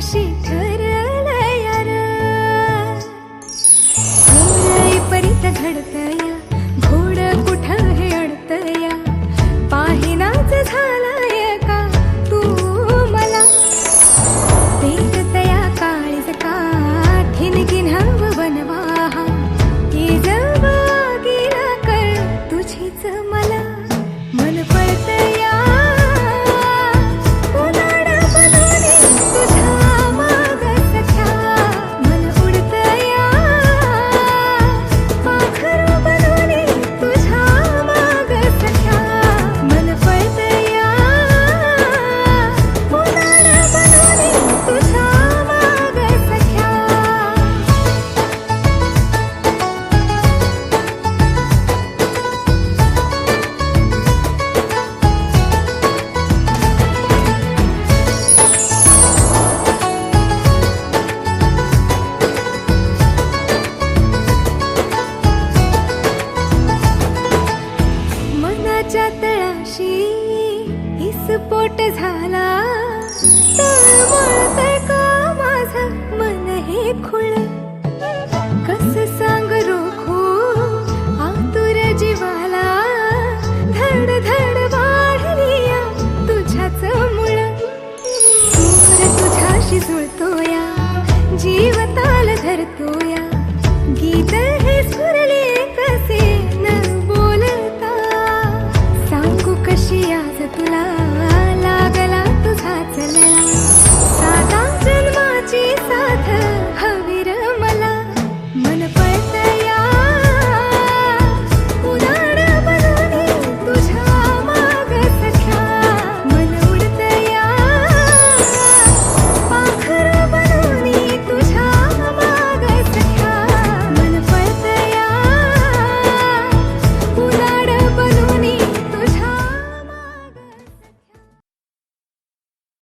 तुझ्याशी ठरलंय यार, थोरं परीत घडतया, घोड कुठं हे अडतया, पाहिनाच झालाय का तू मला, पेटतया काळीज काठीन गिन्हाव बनवाहा, की जवागीरा कर तुझीच मला, मन पळतया उन्हाळा बनवणे तुझ्या माग सख्या, मन उडतया पाखरू बनवणे तुझ्या माग सख्या, मन पळतया उन्हाळा बनवणे तुझ्या माग सख्या. मनाच्या तळाशी हिस्फोट झाला, तळमळतंय का माझं मन हे खुळ, कसं सांग रोखू आतुर जीवाला, धड धड वाढलीया तुझ्याच मुळ, सूर तुझ्याशी जुळतोया, जीव ताल धरतोया, गीत हे सुरले